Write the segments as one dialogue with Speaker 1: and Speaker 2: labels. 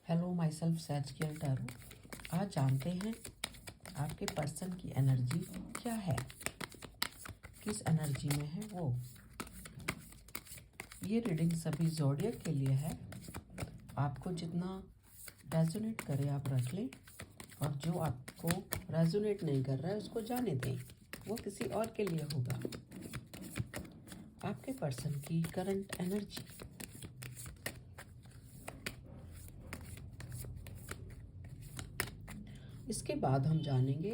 Speaker 1: Hello my self सैज कियल tarot. आज जानते हैं आपके पर्सन की एनर्जी क्या है, किस एनर्जी में है वो। ये रीडिंग सभी ज़ोडिएक के लिए है। आपको जितना रेजोनेट करे आप रख लें, और जो आपको रेजोनेट नहीं कर रहा है उसको जाने दें, वो किसी और के लिए होगा। आपके पर्सन की करंट एनर्जी। इसके बाद हम जानेंगे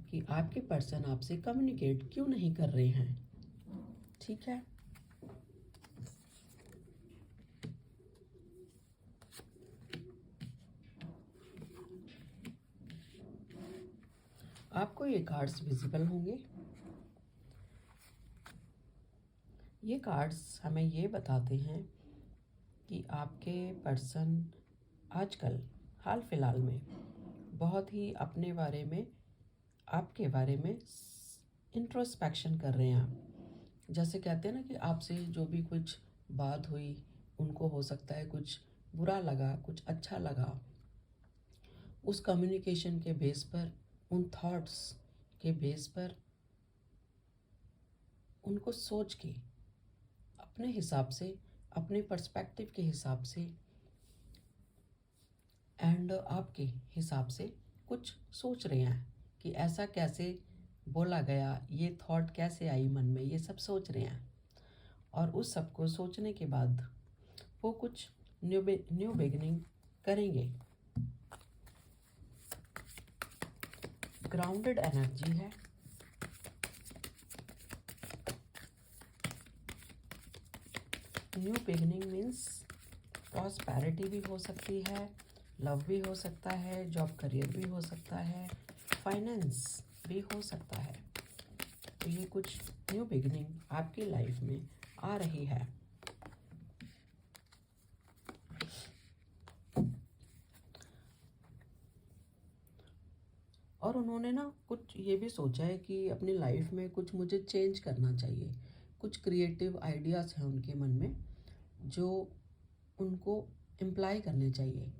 Speaker 1: कि आपके पर्सन आपसे कम्युनिकेट क्यों नहीं कर रहे हैं। ठीक है, आपको ये कार्ड्स विजिबल होंगे। ये कार्ड्स हमें ये बताते हैं कि आपके पर्सन आजकल हाल फिलहाल में बहुत ही अपने बारे में, आपके बारे में इंट्रोस्पेक्शन कर रहे हैं। जैसे कहते हैं ना कि आपसे जो भी कुछ बात हुई, उनको हो सकता है कुछ बुरा लगा, कुछ अच्छा लगा। उस कम्युनिकेशन के बेस पर, उन थॉट्स के बेस पर उनको सोच के अपने हिसाब से, अपने पर्सपेक्टिव के हिसाब से एंड आपके हिसाब से कुछ सोच रहे हैं कि ऐसा कैसे बोला गया, ये थॉट कैसे आई मन में, ये सब सोच रहे हैं। और उस सब को सोचने के बाद वो कुछ न्यू बिगिनिंग करेंगे। ग्राउंडेड एनर्जी है। न्यू बिगिनिंग मीन्स प्रॉस्पेरिटी भी हो सकती है, लव भी हो सकता है, जॉब करियर भी हो सकता है, फाइनेंस भी हो सकता है। तो ये कुछ न्यू बिगिनिंग आपकी लाइफ में आ रही है। और उन्होंने ना कुछ ये भी सोचा है कि अपनी लाइफ में कुछ मुझे चेंज करना चाहिए। कुछ क्रिएटिव आइडियाज़ हैं उनके मन में जो उनको इम्प्लाई करने चाहिए।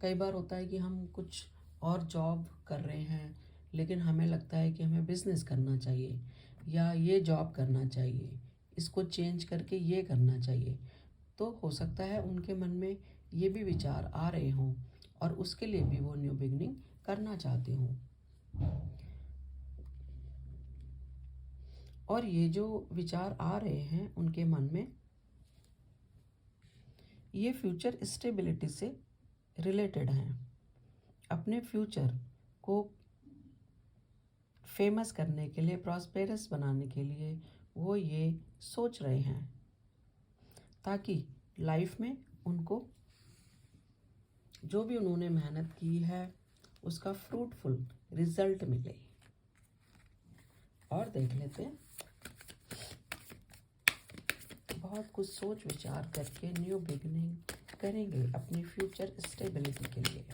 Speaker 1: कई बार होता है कि हम कुछ और जॉब कर रहे हैं, लेकिन हमें लगता है कि हमें बिज़नेस करना चाहिए या ये जॉब करना चाहिए, इसको चेंज करके ये करना चाहिए। तो हो सकता है उनके मन में ये भी विचार आ रहे हों और उसके लिए भी वो न्यू बिगनिंग करना चाहते हों। और ये जो विचार आ रहे हैं उनके मन में, ये फ्यूचर स्टेबिलिटी से रिलेटेड हैं। अपने फ्यूचर को फेमस करने के लिए, प्रॉस्पेरस बनाने के लिए वो ये सोच रहे हैं, ताकि लाइफ में उनको जो भी उन्होंने मेहनत की है उसका फ्रूटफुल रिजल्ट मिले। और देख लेते हैं, बहुत कुछ सोच विचार करके न्यू बिगिनिंग करेंगे अपनी फ्यूचर स्टेबिलिटी के लिए।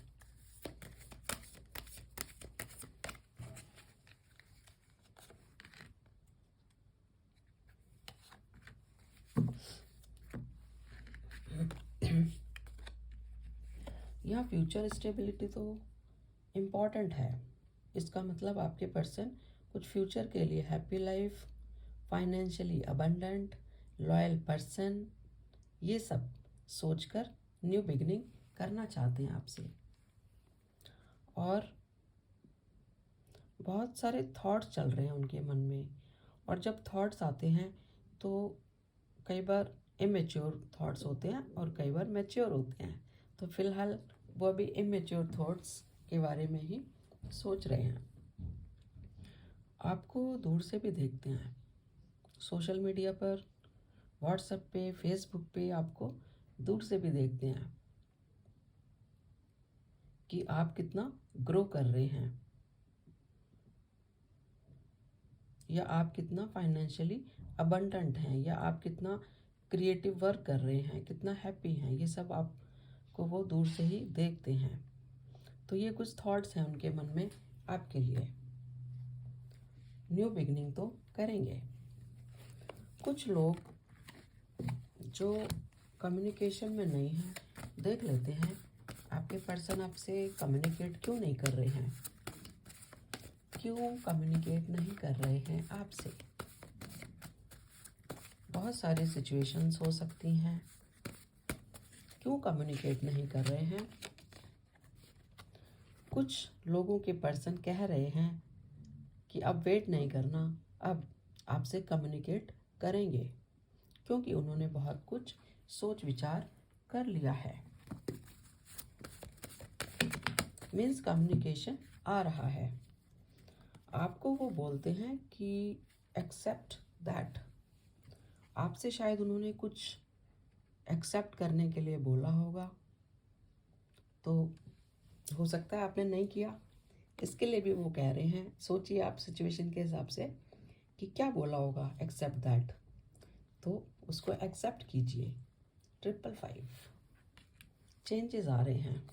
Speaker 1: यहाँ फ्यूचर स्टेबिलिटी तो इम्पॉर्टेंट है। इसका मतलब आपके पर्सन कुछ फ्यूचर के लिए happy life, financially abundant, loyal person, ये सब सोचकर न्यू बिगिनिंग करना चाहते हैं आपसे। और बहुत सारे थॉट्स चल रहे हैं उनके मन में, और जब थॉट्स आते हैं तो कई बार इमेच्योर थॉट्स होते हैं और कई बार मैच्योर होते हैं। तो फिलहाल वो अभी इमेच्योर थॉट्स के बारे में ही सोच रहे हैं। आपको दूर से भी देखते हैं, सोशल मीडिया पर, व्हाट्सएप पे, फेसबुक पे आपको दूर से भी देखते हैं कि आप कितना ग्रो कर रहे हैं, या आप कितना फाइनेंशियली अबंडेंट हैं, या आप कितना क्रिएटिव वर्क कर रहे हैं, कितना हैप्पी हैं। ये सब आपको वो दूर से ही देखते हैं। तो ये कुछ थॉट्स हैं उनके मन में आपके लिए। न्यू बिगिनिंग तो करेंगे। कुछ लोग जो कम्युनिकेशन में नहीं हैं, देख लेते हैं के पर्सन आपसे कम्युनिकेट क्यों नहीं कर रहे हैं? क्यों कम्युनिकेट नहीं कर रहे हैं आपसे? बहुत सारी सिचुएशंस हो सकती हैं। क्यों कम्युनिकेट नहीं कर रहे हैं? कुछ लोगों के पर्सन कह रहे हैं कि अब वेट नहीं करना, अब आपसे कम्युनिकेट करेंगे, क्योंकि उन्होंने बहुत कुछ सोच विचार कर लिया है। मीन्स कम्युनिकेशन आ रहा है। आपको वो बोलते हैं कि एक्सेप्ट दैट। आपसे शायद उन्होंने कुछ एक्सेप्ट करने के लिए बोला होगा, तो हो सकता है आपने नहीं किया, इसके लिए भी वो कह रहे हैं। सोचिए आप सिचुएशन के हिसाब से कि क्या बोला होगा, एक्सेप्ट दैट, तो उसको एक्सेप्ट कीजिए। 555 चेंजेस आ रहे हैं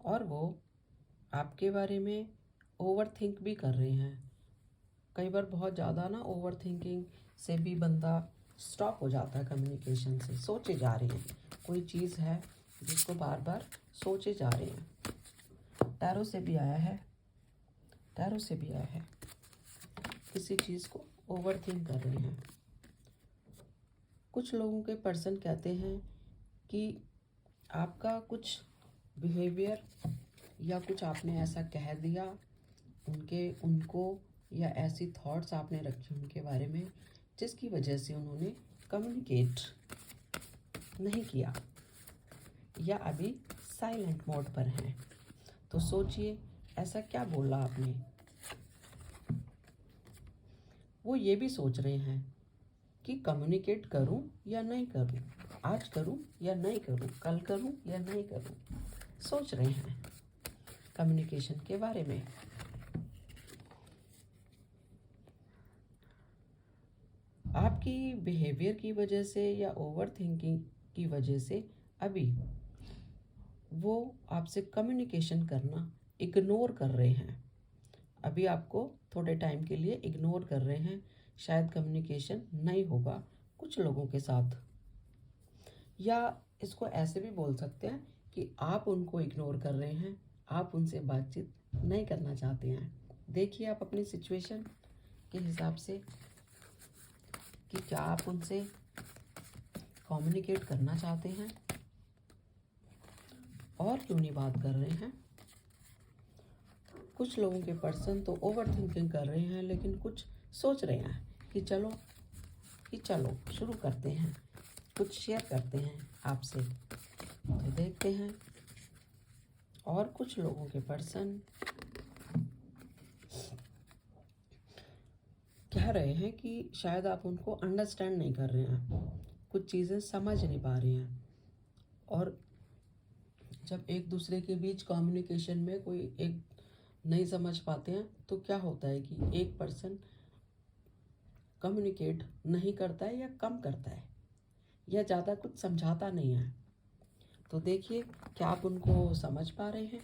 Speaker 1: और वो आपके बारे में ओवर थिंक भी कर रहे हैं। कई बार बहुत ज़्यादा ना ओवर थिंकिंग से भी बंदा स्टॉप हो जाता है कम्युनिकेशन से। सोचे जा रहे हैं, कोई चीज़ है जिसको बार बार सोचे जा रहे हैं। टैरो से भी आया है, टैरो से भी आया है, किसी चीज़ को ओवर थिंक कर रहे हैं। कुछ लोगों के पर्सन कहते हैं कि आपका कुछ बिहेवियर या कुछ आपने ऐसा कह दिया उनको या ऐसी थॉट्स आपने रखी उनके बारे में जिसकी वजह से उन्होंने कम्युनिकेट नहीं किया या अभी साइलेंट मोड पर हैं। तो सोचिए ऐसा क्या बोला आपने। वो ये भी सोच रहे हैं कि कम्युनिकेट करूं या नहीं करूं, आज करूं या नहीं करूं, कल करूं या नहीं करूं। सोच रहे हैं कम्युनिकेशन के बारे में। आपकी बिहेवियर की वजह से या ओवर थिंकिंग की वजह से अभी वो आपसे कम्युनिकेशन करना इग्नोर कर रहे हैं। अभी आपको थोड़े टाइम के लिए इग्नोर कर रहे हैं। शायद कम्युनिकेशन नहीं होगा कुछ लोगों के साथ, या इसको ऐसे भी बोल सकते हैं कि आप उनको इग्नोर कर रहे हैं, आप उनसे बातचीत नहीं करना चाहते हैं। देखिए आप अपनी सिचुएशन के हिसाब से कि क्या आप उनसे कम्युनिकेट करना चाहते हैं और क्यों नहीं बात कर रहे हैं। कुछ लोगों के पर्सन तो ओवर थिंकिंग कर रहे हैं, लेकिन कुछ सोच रहे हैं कि चलो शुरू करते हैं, कुछ शेयर करते हैं आपसे। तो देखते हैं। और कुछ लोगों के पर्सन कह रहे हैं कि शायद आप उनको अंडरस्टैंड नहीं कर रहे हैं, कुछ चीज़ें समझ नहीं पा रहे हैं। और जब एक दूसरे के बीच कम्युनिकेशन में कोई एक नहीं समझ पाते हैं तो क्या होता है कि एक पर्सन कम्युनिकेट नहीं करता है या कम करता है या ज़्यादा कुछ समझाता नहीं है। तो देखिए क्या आप उनको समझ पा रहे हैं,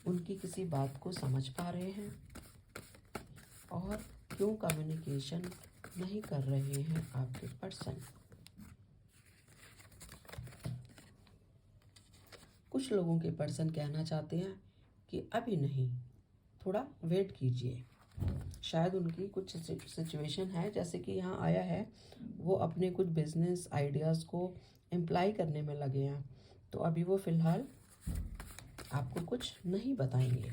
Speaker 1: उनकी किसी बात को समझ पा रहे हैं, और क्यों कम्युनिकेशन नहीं कर रहे हैं आपके पर्सन। कुछ लोगों के पर्सन कहना चाहते हैं कि अभी नहीं, थोड़ा वेट कीजिए। शायद उनकी कुछ सिचुएशन है, जैसे कि यहाँ आया है, वो अपने कुछ बिजनेस आइडियाज़ को इम्प्लाई करने में लगे हैं, तो अभी वो फ़िलहाल आपको कुछ नहीं बताएंगे।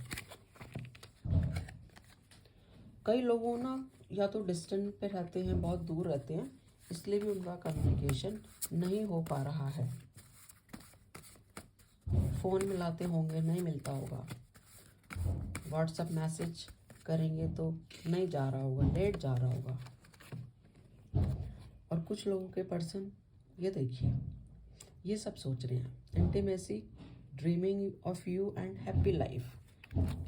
Speaker 1: कई लोगों ना या तो डिस्टेंस पे रहते हैं, बहुत दूर रहते हैं, इसलिए भी उनका कम्युनिकेशन नहीं हो पा रहा है। फ़ोन मिलाते होंगे, नहीं मिलता होगा, व्हाट्सएप मैसेज करेंगे तो नहीं जा रहा होगा, लेट जा रहा होगा। और कुछ लोगों के पर्सन ये देखिए ये सब सोच रहे हैं, intimacy, dreaming of you and happy life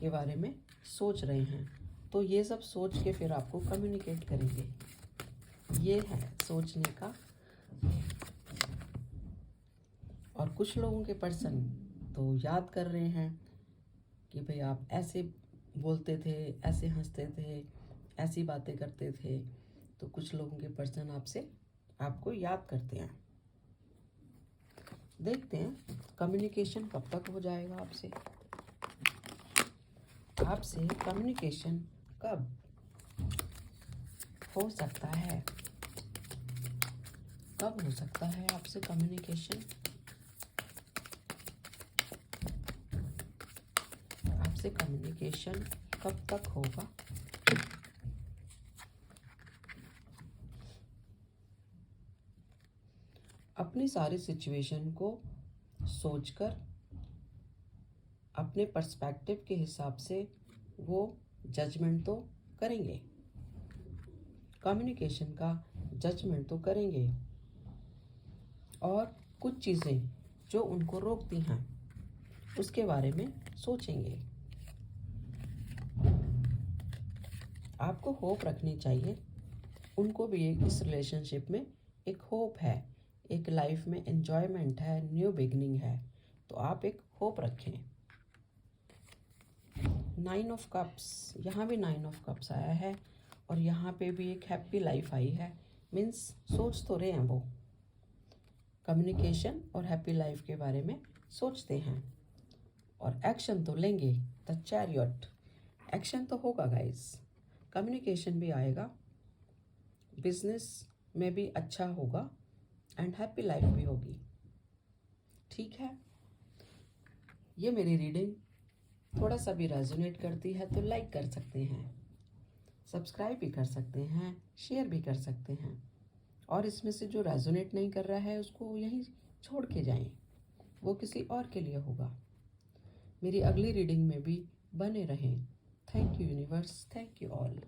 Speaker 1: के बारे में सोच रहे हैं। तो ये सब सोच के फिर आपको कम्युनिकेट करेंगे। ये है सोचने का। और कुछ लोगों के पर्सन तो याद कर रहे हैं कि भाई आप ऐसे बोलते थे, ऐसे हंसते थे, ऐसी बातें करते थे। तो कुछ लोगों के पर्सन आपको याद करते हैं। देखते हैं कम्युनिकेशन कब तक हो जाएगा आपसे। आपसे कम्युनिकेशन कब हो सकता है? कब हो सकता है आपसे कम्युनिकेशन? आपसे कम्युनिकेशन कब तक होगा? अपनी सारी सिचुएशन को सोचकर अपने पर्सपेक्टिव के हिसाब से वो जजमेंट तो करेंगे, कम्युनिकेशन का जजमेंट तो करेंगे, और कुछ चीज़ें जो उनको रोकती हैं उसके बारे में सोचेंगे। आपको होप रखनी चाहिए, उनको भी इस रिलेशनशिप में एक होप है, एक लाइफ में एन्जॉयमेंट है, न्यू बिगनिंग है, तो आप एक होप रखें। 9 ऑफ कप्स, यहाँ भी 9 ऑफ कप्स आया है और यहाँ पे भी एक हैप्पी लाइफ आई है। मीन्स सोच तो रहे हैं वो, कम्युनिकेशन और हैप्पी लाइफ के बारे में सोचते हैं और एक्शन तो लेंगे। द चैरियट, एक्शन तो होगा गाइस, कम्युनिकेशन भी आएगा, बिजनेस में भी अच्छा होगा एंड हैप्पी लाइफ भी होगी। ठीक है, ये मेरी रीडिंग थोड़ा सा भी रेजोनेट करती है तो लाइक कर सकते हैं, सब्सक्राइब भी कर सकते हैं, शेयर भी कर सकते हैं, और इसमें से जो रेजोनेट नहीं कर रहा है उसको यहीं छोड़ के जाएं, वो किसी और के लिए होगा। मेरी अगली रीडिंग में भी बने रहें। Thank you universe, thank you all.